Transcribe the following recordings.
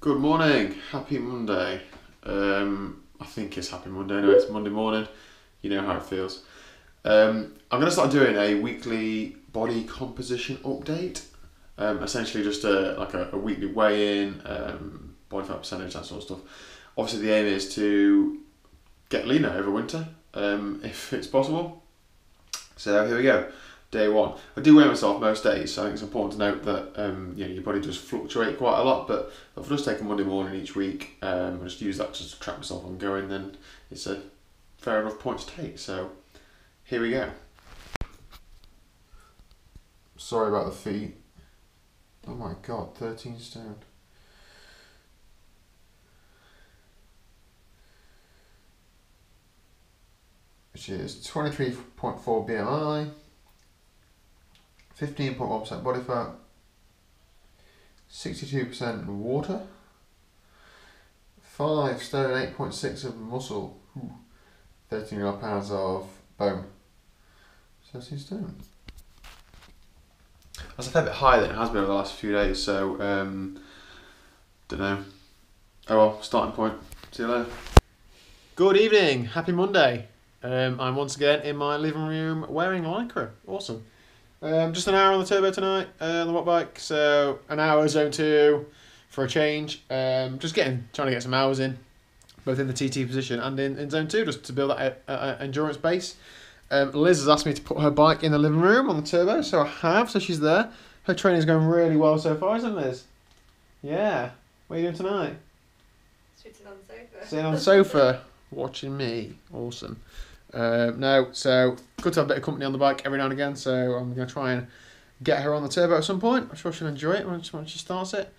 Good morning, happy Monday. I think it's happy Monday anyway, it's Monday morning, you know how it feels. I'm going to start doing a weekly body composition update. Essentially just a weekly weigh-in, body fat percentage, that sort of stuff. Obviously the aim is to get leaner over winter, if it's possible. So here we go. Day one. I do weigh myself most days, so I think it's important to note that your body does fluctuate quite a lot, but if I just take a Monday morning each week, I just use that to track myself ongoing, then it's a fair enough point to take. So here we go. Sorry about the feet. Oh my god, 13 stone. Which is 23.4 BMI. 15.1% body fat, 62% water, 5 stone, 8.6 of muscle, 13.5 pounds of bone, 13 stone. That's a fair bit higher than it has been over the last few days, so don't know. Oh well, starting point. See you later. Good evening, happy Monday. I'm once again in my living room wearing lycra. Awesome. Just an hour on the turbo tonight on the watt bike, so an hour zone 2 for a change. Just trying to get some hours in, both in the TT position and in zone 2, just to build that endurance base. Liz has asked me to put her bike in the living room on the turbo, so I have, so she's there. Her training's going really well so far, isn't it, Liz? Yeah. What are you doing tonight? Sitting on the sofa. Sitting on the sofa, watching me. Awesome. No, so good to have a bit of company on the bike every now and again, so I'm going to try and get her on the turbo at some point. I'm sure she'll enjoy it when she starts it.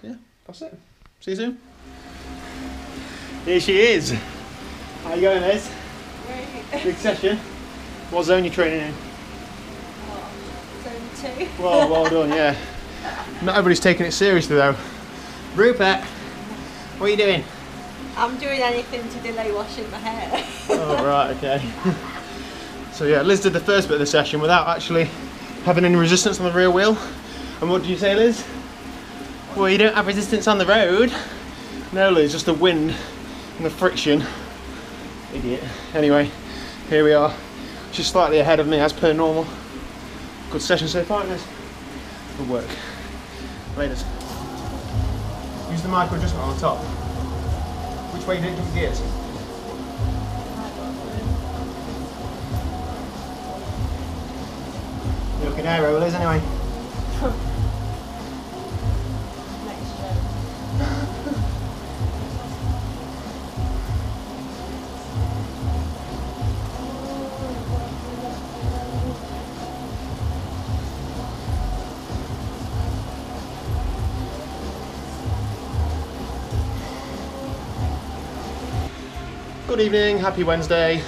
So yeah, that's it. See you soon. Here she is. How you going, Liz? Great. Big session. What zone are you training in? Zone 2. Well done, yeah. Not everybody's taking it seriously though. Rupert, what are you doing? I'm doing anything to delay washing my hair. Oh, right, okay. So yeah, Liz did the first bit of the session without actually having any resistance on the rear wheel. And what did you say, Liz? Well, you don't have resistance on the road. No, Liz, just the wind and the friction. Idiot. Anyway, here we are. She's slightly ahead of me as per normal. Good session so far, Liz. Good work. Laters. Use the micro adjustment on the top. Which way you didn't jump gears? You're looking air rollers anyway. Next show. Good evening, happy Wednesday.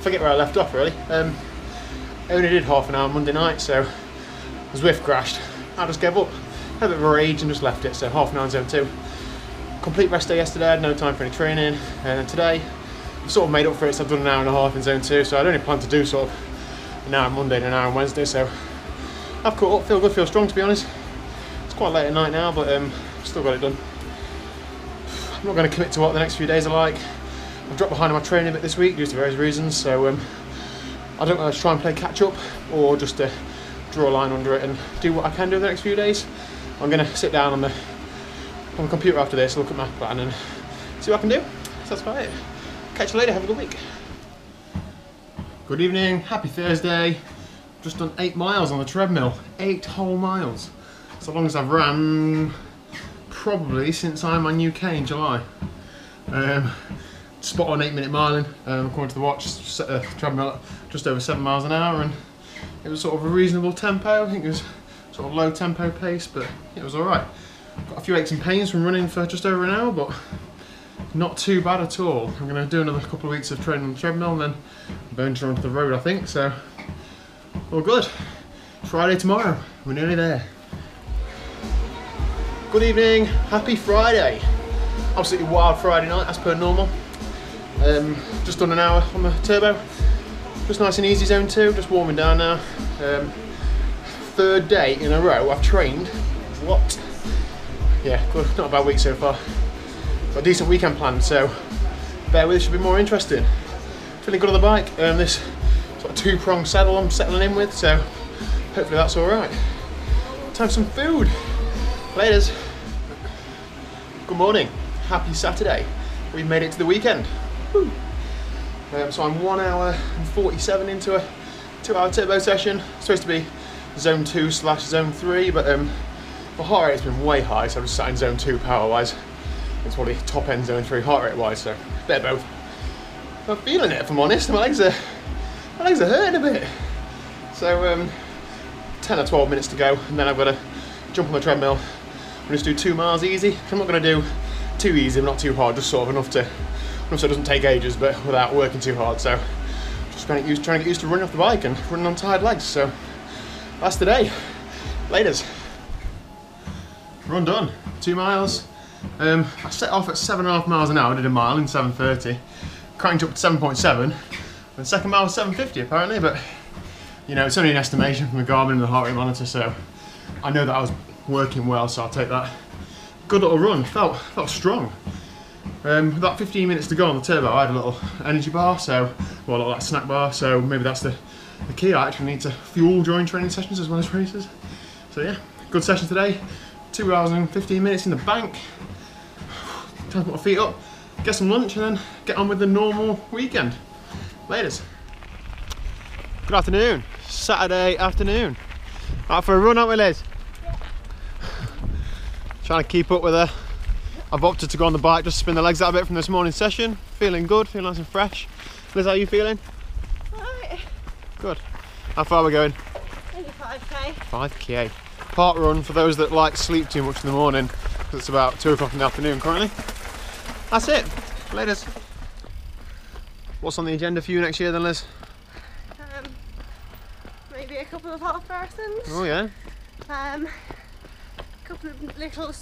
Forget where I left off really. I only did half an hour Monday night, so the Zwift crashed. I just gave up. Had a bit of a rage and just left it, so half an hour in zone 2. Complete rest day yesterday, I had no time for any training, and then today I've sort of made up for it, so I've done an hour and a half in zone 2, so I'd only planned to do sort of an hour on Monday and an hour on Wednesday, so I've caught up, feel good, feel strong to be honest. It's quite late at night now, but still got it done. I'm not going to commit to what the next few days are like. I've dropped behind on my training a bit this week due to various reasons, so I don't know to try and play catch up or just to draw a line under it and do what I can do the next few days. I'm going to sit down on the computer after this, look at my plan and see what I can do. So that's about it. Catch you later, have a good week. Good evening, happy Thursday. Just done 8 miles on the treadmill, 8 whole miles. It's the longest I've ran probably since Ironman UK in July. Spot on 8-minute miling, according to the watch, set the treadmill at just over 7 miles an hour, and it was sort of a reasonable tempo. I think it was sort of low tempo pace, but it was alright. Got a few aches and pains from running for just over an hour, but not too bad at all. I'm going to do another couple of weeks of training on the treadmill and then venture onto the road, I think, so all good. Friday tomorrow, we're nearly there. Good evening, happy Friday. Absolutely wild Friday night as per normal. Just done an hour on the turbo, just nice and easy zone 2, just warming down now. Third day in a row I've trained what? yeah, good, not a bad week so far. Got a decent weekend planned, so bear with it, should be more interesting. Feeling good on the bike. This sort of two-pronged saddle I'm settling in with, so hopefully that's all right. Time for some food. Laters. Good morning. Happy Saturday. We've made it to the weekend. Woo. So I'm 1 hour and 47 into a 2-hour turbo session. It's supposed to be zone 2/zone 3, but my heart rate's been way high, so I'm just sat in zone 2 power-wise. It's probably top end zone 3 heart rate-wise, so a bit of both. I'm feeling it, if I'm honest. My legs are hurting a bit. So 10 or 12 minutes to go, and then I've got to jump on the treadmill. I'm going to do 2 miles easy. I'm not going to do too easy, but not too hard, just sort of enough so it doesn't take ages, but without working too hard. So just trying to get used to running off the bike and running on tired legs. So that's the day. Laters. Run done. 2 miles. I set off at 7.5 miles an hour. I did a mile in 7:30. Cranked up to 7.7. And the second mile was 7:50 apparently, but you know, it's only an estimation from the Garmin and the heart rate monitor, so I know that I was working well, so I'll take that. Good little run. Felt strong. About 15 minutes to go on the turbo. I had a little energy bar, so well, a little snack bar. So maybe that's the key. I actually need to fuel during training sessions as well as races. So yeah, good session today. 2 hours and 15 minutes in the bank. Time to put my feet up, get some lunch, and then get on with the normal weekend. Laters. Good afternoon. Saturday afternoon. Out for a run, aren't we, Liz? Yeah. Trying to keep up with her. I've opted to go on the bike just to spin the legs out a bit from this morning's session. Feeling good, feeling nice and fresh. Liz, how are you feeling? Right. Good. How far are we going? Only 5k. 5k. Part run for those that like sleep too much in the morning, because it's about 2 o'clock in the afternoon currently. That's it. Laters. What's on the agenda for you next year then, Liz? Maybe a couple of half marathons. Oh yeah. A couple of little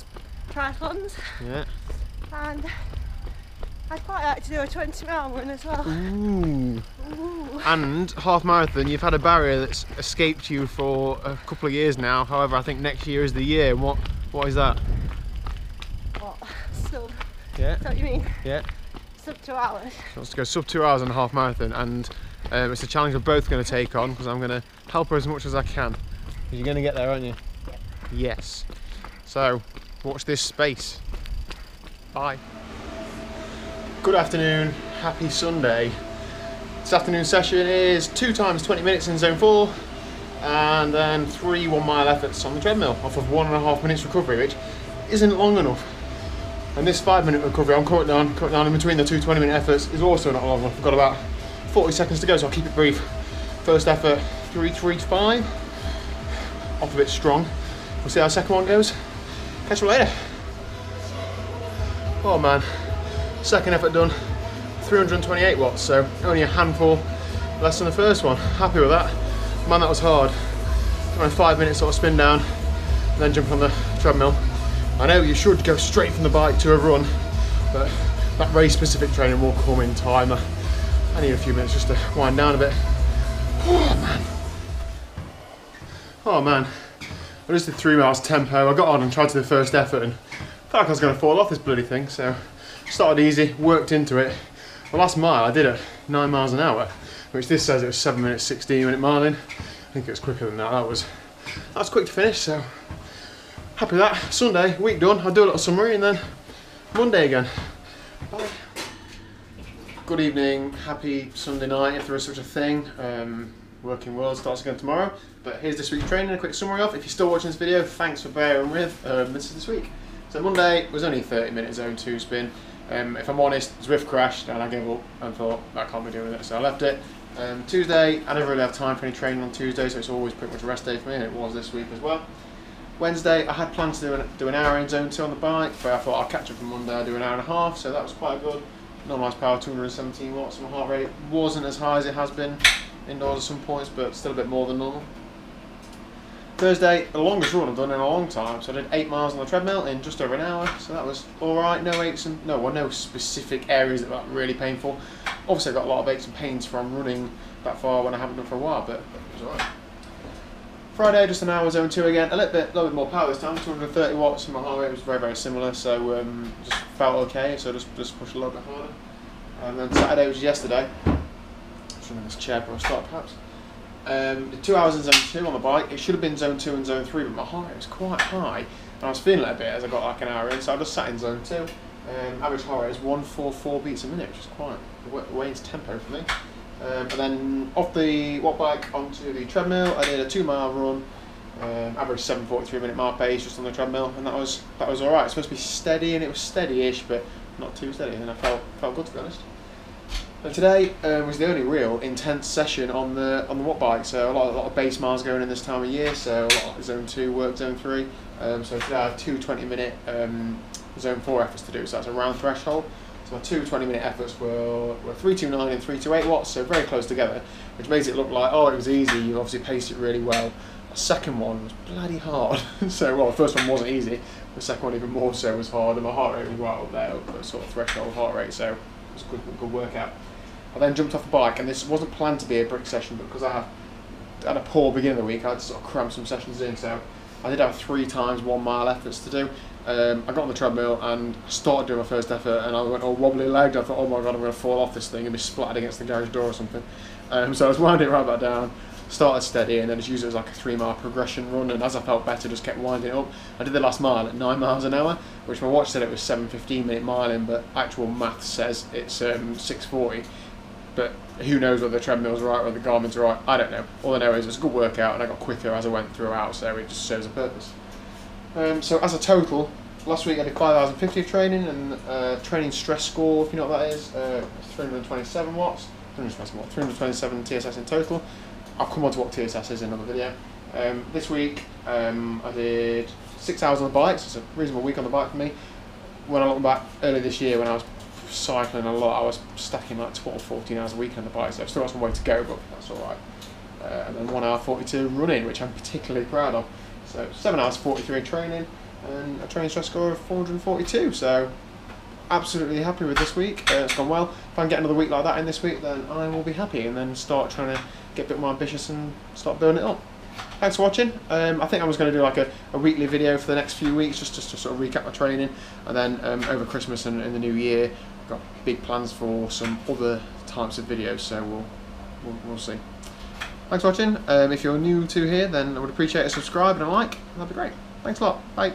triathlons. Yeah. And I'd quite like to do a 20-mile run as well. Ooh. Ooh. And half marathon, you've had a barrier that's escaped you for a couple of years now. However, I think next year is the year. What is that? What? Sub. Yeah. Is that what you mean? Yeah. Sub 2 hours. She wants to go sub 2 hours on a half marathon, and it's a challenge we're both going to take on because I'm going to help her as much as I can. You're going to get there, aren't you? Yep. Yes. So, watch this space. Bye. Good afternoon, happy Sunday. This afternoon session is 2 times 20 minutes in zone 4 and then 3 1-mile efforts on the treadmill off of 1.5 minutes recovery, which isn't long enough. And this 5-minute recovery I'm currently on in between the 2 20-minute efforts is also not long enough. I've got about 40 seconds to go, so I'll keep it brief. First effort, 3:35. Off a bit strong. We'll see how the second one goes. Catch you later. Oh man. Second effort done, 328 watts, so only a handful less than the first one. Happy with that. Man, that was hard. Around 5 minutes sort of spin down, and then jump on the treadmill. I know you should go straight from the bike to a run, but that race specific training will come in time. I need a few minutes just to wind down a bit. Oh man. Oh man. I just did 3 miles tempo. I got on and tried to do the first effort and felt like I was going to fall off this bloody thing, so started easy, worked into it. The last mile I did at 9 miles an hour, which this says it was 7 minutes 16-minute miling. I think it was quicker than that. That was quick to finish, so happy with that. Sunday, week done. I'll do a little summary and then Monday again. Bye. Good evening, happy Sunday night if there is such a thing. Working world starts again tomorrow, but here's this week's training, a quick summary of. If you're still watching this video, thanks for bearing with. This is this week. So Monday was only a 30-minute zone 2 spin. If I'm honest, Zwift crashed and I gave up and thought that can't be doing it, so I left it. Tuesday, I never really have time for any training on Tuesday, so it's always pretty much a rest day for me, and it was this week as well. Wednesday, I had plans to do an hour in zone 2 on the bike, but I thought I'll catch up on Monday. I'll do an hour and a half, so that was quite good. Normalised power 217 watts, my heart rate wasn't as high as it has been indoors at some points, but still a bit more than normal. Thursday, the longest run I've done in a long time, so I did 8 miles on the treadmill in just over an hour, so that was alright. No aches and no specific areas that were really painful. Obviously I got a lot of aches and pains from running that far when I haven't done for a while, but it was alright. Friday, just an hour zone 2 again, a little bit more power this time, 230 watts, and my heart rate was very similar, so just felt okay, so just pushed a little bit harder. And then Saturday, which is yesterday, I'm in this chair before I start perhaps, the 2 hours in zone 2 on the bike. It should have been zone 2 and zone 3, but my heart rate was quite high, and I was feeling it a bit as I got like an hour in, so I just sat in zone 2. Average heart rate is 144 beats a minute, which is quite a way into tempo for me. And then off the watt bike onto the treadmill, I did a 2-mile run, average 7:43 minute mile pace just on the treadmill, and that was alright. It's supposed to be steady, and it was steady-ish, but not too steady, and I felt good, to be honest. And today was the only real intense session on the watt bike, so a lot of base miles going in this time of year, so a lot of zone 2 work, zone 3. So today I have 2 20-minute zone 4 efforts to do, so that's a round threshold. So my 2 20-minute efforts were 329 and 328 watts, so very close together, which makes it look like, oh, it was easy, you obviously paced it really well. The second one was bloody hard. So, well, the first one wasn't easy, the second one even more so was hard, and my heart rate was right up there, up at sort of threshold heart rate, so it was a good workout. I then jumped off the bike, and this wasn't planned to be a brick session, but because I had a poor beginning of the week, I had to sort of cram some sessions in, so I did have 3 times 1 mile efforts to do. I got on the treadmill and started doing my first effort, and I went all wobbly legged. I thought, oh my god, I'm going to fall off this thing and be splattered against the garage door or something. So I was winding it right back down, started steady, and then just used it as like a 3-mile progression run, and as I felt better, just kept winding it up. I did the last mile at 9 miles an hour, which my watch said it was 7:15 minute miling, but actual math says it's 6:40. But who knows whether the treadmill's right or the Garmin's right, I don't know. All I know is it was a good workout, and I got quicker as I went throughout, so it just serves a purpose. So as a total, last week I did 5 hours and 50 of training, and training stress score, if you know what that is, 327 watts, 327 TSS in total. I'll come on to what TSS is in another video. This week I did 6 hours on the bike, so it's a reasonable week on the bike for me. When I look back earlier this year, when I was cycling a lot, I was stacking like 12-14 hours a week on the bike, so I've still got some way to go, but that's alright. And then 1 hour 42 running, which I'm particularly proud of. So 7 hours 43 in training, and a training stress score of 442, so absolutely happy with this week. It's gone well. If I can get another week like that in this week, then I will be happy, and then start trying to get a bit more ambitious and start building it up. Thanks for watching. I think I was going to do like a weekly video for the next few weeks, just to sort of recap my training, and then over Christmas and in the new year, I've got big plans for some other types of videos, so we'll see. Thanks for watching. If you're new to here, then I would appreciate a subscribe and a like. That'd be great. Thanks a lot. Bye.